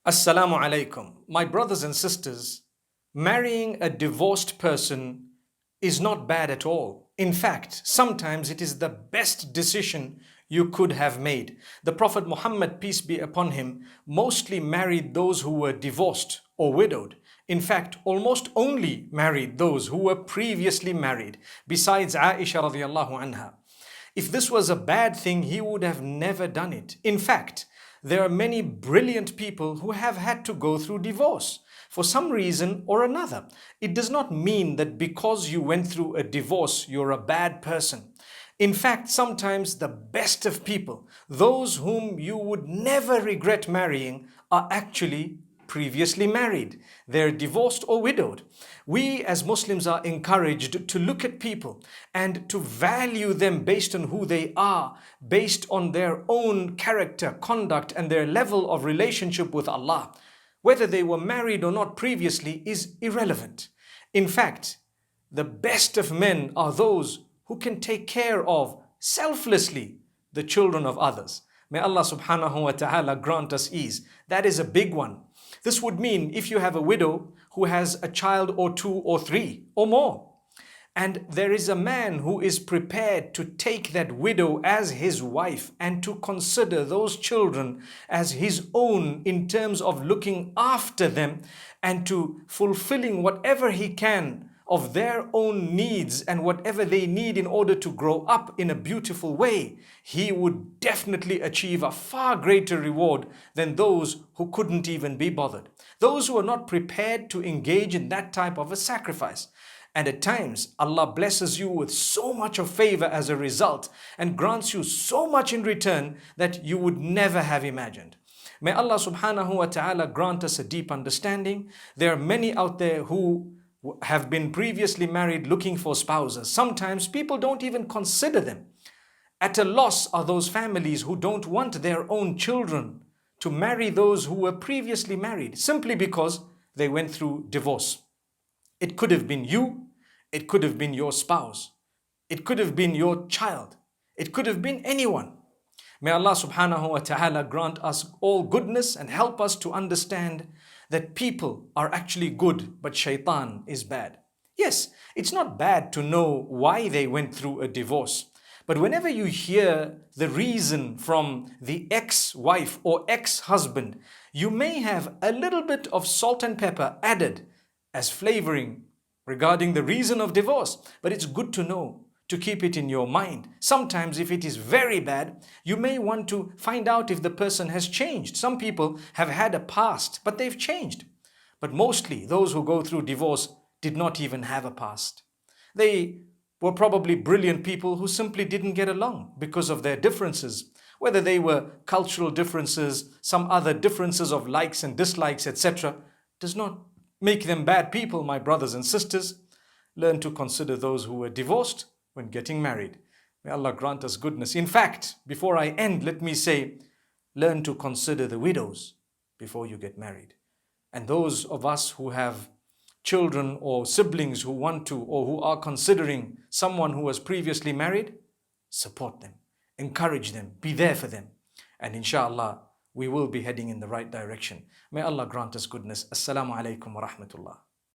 Assalamu alaikum. My brothers and sisters, marrying a divorced person is not bad at all. In fact, sometimes it is the best decision you could have made. The Prophet Muhammad, peace be upon him, mostly married those who were divorced or widowed. In fact, almost only married those who were previously married, besides Aisha radiallahu anha. If this was a bad thing, he would have never done it. In fact, there are many brilliant people who have had to go through divorce for some reason or another. It does not mean that because you went through a divorce, you're a bad person. In fact, sometimes the best of people, those whom you would never regret marrying, are actually previously married. They're divorced or widowed. We as Muslims are encouraged to look at people and to value them based on who they are, based on their own character, conduct, and their level of relationship with Allah. Whether they were married or not previously is irrelevant. In fact, the best of men are those who can take care of selflessly the children of others. May Allah subhanahu wa ta'ala grant us ease. That is a big one. This would mean if you have a widow who has a child or two or three or more, and there is a man who is prepared to take that widow as his wife and to consider those children as his own in terms of looking after them and to fulfilling whatever he can of their own needs and whatever they need in order to grow up in a beautiful way, he would definitely achieve a far greater reward than those who couldn't even be bothered. Those who are not prepared to engage in that type of a sacrifice. And at times, Allah blesses you with so much of favor as a result and grants you so much in return that you would never have imagined. May Allah subhanahu wa ta'ala grant us a deep understanding. There are many out there who have been previously married looking for spouses. Sometimes people don't even consider them. At a loss are those families who don't want their own children to marry those who were previously married simply because they went through divorce. It could have been you, it could have been your spouse, it could have been your child, it could have been anyone. May Allah subhanahu wa ta'ala grant us all goodness and help us to understand that people are actually good, but shaitan is bad. Yes, it's not bad to know why they went through a divorce. But whenever you hear the reason from the ex-wife or ex-husband, you may have a little bit of salt and pepper added as flavoring regarding the reason of divorce. But it's good to know, to keep it in your mind. Sometimes if it is very bad, you may want to find out if the person has changed. Some people have had a past, but they've changed. But mostly those who go through divorce did not even have a past. They were probably brilliant people who simply didn't get along because of their differences. Whether they were cultural differences, some other differences of likes and dislikes, etc., does not make them bad people, my brothers and sisters. Learn to consider those who were divorced when getting married. May Allah grant us goodness. In fact, before I end, let me say, learn to consider the widows before you get married. And those of us who have children or siblings who want to or who are considering someone who was previously married, support them, encourage them, be there for them. And inshallah, we will be heading in the right direction. May Allah grant us goodness. Assalamu alaikum wa rahmatullah.